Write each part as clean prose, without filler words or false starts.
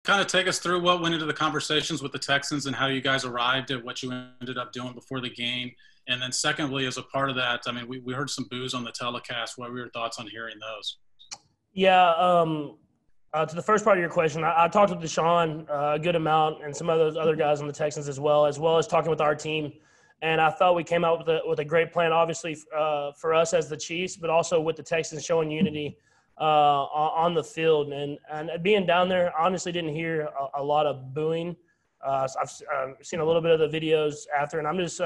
kind of take us through what went into the conversations with the Texans and how you guys arrived at what you ended up doing before the game? And then secondly, as a part of that, I mean, we heard some boos on the telecast. What were your thoughts on hearing those? Yeah, to the first part of your question, I talked with Deshaun a good amount and some of those other guys on the Texans as well as talking with our team. And I thought we came out with a great plan, obviously, for us as the Chiefs, but also with the Texans showing unity on the field. And being down there, honestly didn't hear a lot of booing. I've seen a little bit of the videos after, and I'm just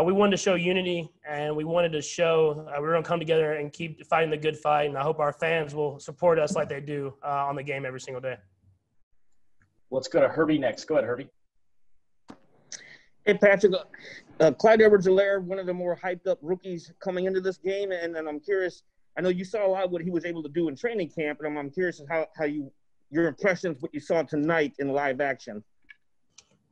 we wanted to show unity, and we wanted to show we were going to come together and keep fighting the good fight. And I hope our fans will support us like they do on the game every single day. Let's go to Herbie next. Go ahead, Herbie. Hey, Patrick. Clyde Edwards-Helaire, one of the more hyped-up rookies coming into this game, and I'm curious. I know you saw a lot of what he was able to do in training camp, and I'm curious how your impressions, what you saw tonight in live action.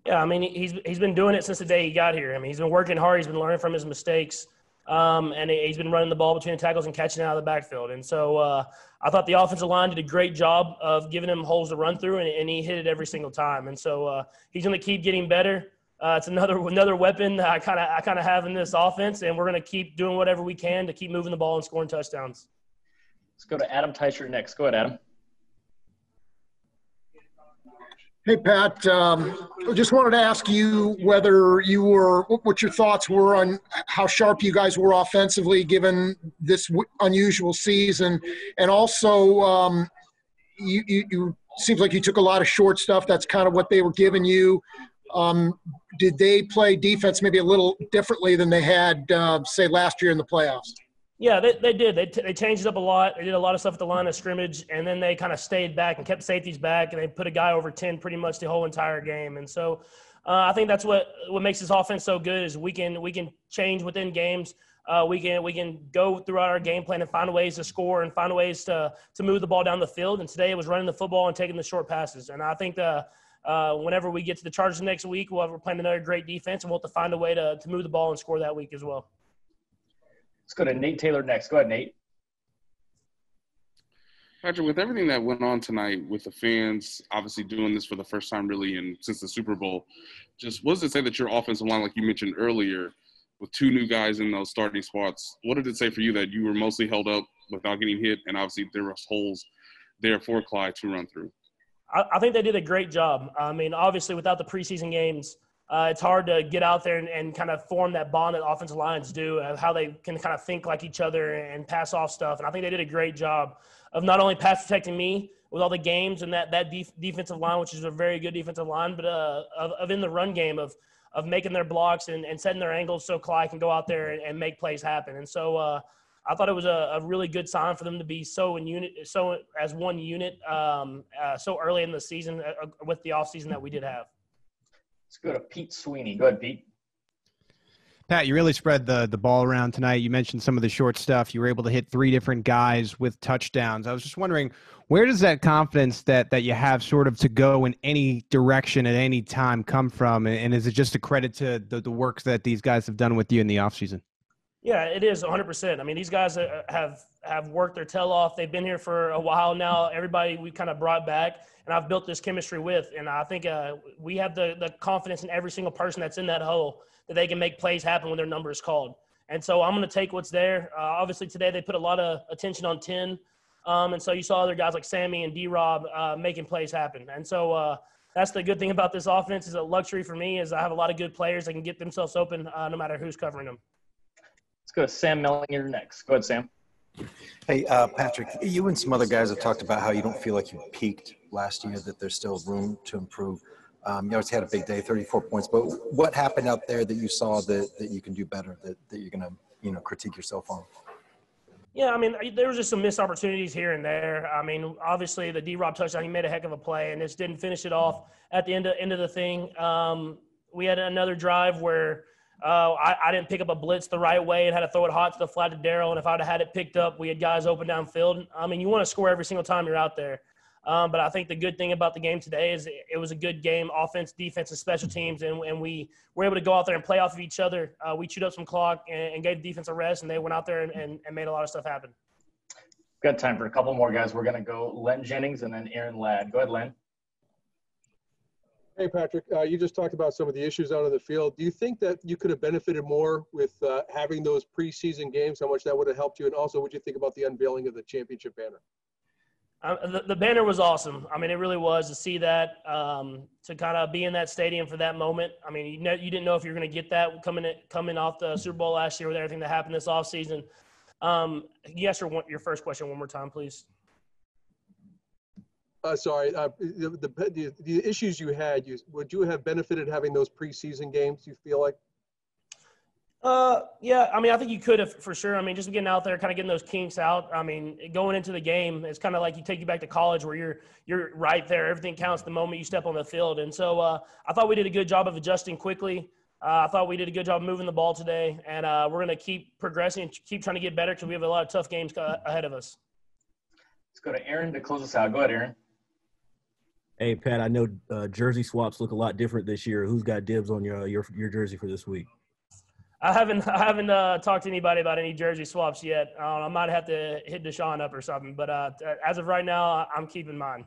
Yeah, I mean, he's been doing it since the day he got here. I mean, he's been working hard. He's been learning from his mistakes, and he's been running the ball between the tackles and catching it out of the backfield. And so I thought the offensive line did a great job of giving him holes to run through, and he hit it every single time. And so he's going to keep getting better. It's another weapon that I kind of have in this offense, and we're going to keep doing whatever we can to keep moving the ball and scoring touchdowns. Let's go to Adam Teicher next. Go ahead, Adam. Hey, Pat, I just wanted to ask you what your thoughts were on how sharp you guys were offensively given this unusual season. And also, you seems like you took a lot of short stuff. That's kind of what they were giving you. Did they play defense maybe a little differently than they had, say, last year in the playoffs? Yeah, they did. They changed it up a lot. They did a lot of stuff at the line of scrimmage, and then they kind of stayed back and kept safeties back, and they put a guy over 10 pretty much the whole entire game. And so I think that's what makes this offense so good is we can change within games. We can go throughout our game plan and find ways to score and find ways to move the ball down the field. And today it was running the football and taking the short passes. And I think whenever we get to the Chargers next week, we're playing another great defense, and we'll have to find a way to move the ball and score that week as well. Let's go to Nate Taylor next. Go ahead, Nate. Patrick, with everything that went on tonight with the fans obviously doing this for the first time really since the Super Bowl, just what does it say that your offensive line, like you mentioned earlier, with two new guys in those starting spots, what did it say for you that you were mostly held up without getting hit, and obviously there was holes there for Clyde to run through? I think they did a great job. I mean, obviously without the preseason games, it's hard to get out there and kind of form that bond that offensive lines do, how they can kind of think like each other and pass off stuff. And I think they did a great job of not only pass protecting me with all the games and that defensive line, which is a very good defensive line, but of in the run game of making their blocks and setting their angles so Clyde can go out there and make plays happen. And so I thought it was a really good sign for them to be so as one unit so early in the season with the offseason that we did have. Let's go to Pete Sweeney. Go ahead, Pete. Pat, you really spread the ball around tonight. You mentioned some of the short stuff. You were able to hit 3 different guys with touchdowns. I was just wondering, where does that confidence that you have sort of to go in any direction at any time come from? And is it just a credit to the work that these guys have done with you in the offseason? Yeah, it is 100%. I mean, these guys have worked their tail off. They've been here for a while now. Everybody we kind of brought back, and I've built this chemistry with. And I think we have the confidence in every single person that's in that hole that they can make plays happen when their number is called. And so I'm going to take what's there. Obviously, today they put a lot of attention on 10. And so you saw other guys like Sammy and D-Rob making plays happen. And so that's the good thing about this offense is a luxury for me is I have a lot of good players that can get themselves open no matter who's covering them. Let's go to Sam Mellinger next. Go ahead, Sam. Hey, Patrick, you and some other guys have talked about how you don't feel like you peaked last year, that there's still room to improve. You obviously had a big day, 34 points, but what happened out there that you saw that you can do better, that you're going to, critique yourself on? Yeah, I mean, there was just some missed opportunities here and there. I mean, obviously the D-Rob touchdown, he made a heck of a play and just didn't finish it off at the end of the thing. We had another drive where I didn't pick up a blitz the right way and had to throw it hot to the flat to Darryl. And if I'd have had it picked up, we had guys open downfield. I mean, you want to score every single time you're out there. But I think the good thing about the game today is it was a good game, offense, defense, and special teams, and we were able to go out there and play off of each other. We chewed up some clock and gave the defense a rest, and they went out there and made a lot of stuff happen. Got time for a couple more guys. We're going to go Len Jennings and then Aaron Ladd. Go ahead, Len. Hey, Patrick, you just talked about some of the issues out on the field. Do you think that you could have benefited more with having those preseason games, how much that would have helped you? And also, what do you think about the unveiling of the championship banner? The banner was awesome. I mean, it really was to see that, to kind of be in that stadium for that moment. I mean, you didn't know if you're going to get that coming off the Super Bowl last year with everything that happened this offseason. You ask your first question one more time, please. Sorry, the issues you had, would you have benefited having those preseason games, you feel like? Yeah, I mean, I think you could have for sure. I mean, just getting out there, kind of getting those kinks out. I mean, going into the game, it's kind of like you take you back to college where you're right there. Everything counts the moment you step on the field. And so I thought we did a good job of adjusting quickly. I thought we did a good job moving the ball today, and we're going to keep progressing and keep trying to get better because we have a lot of tough games ahead of us. Let's go to Aaron to close us out. Go ahead, Aaron. Hey, Pat, I know jersey swaps look a lot different this year. Who's got dibs on your jersey for this week? I haven't talked to anybody about any jersey swaps yet. I might have to hit Deshaun up or something. But as of right now, I'm keeping mine.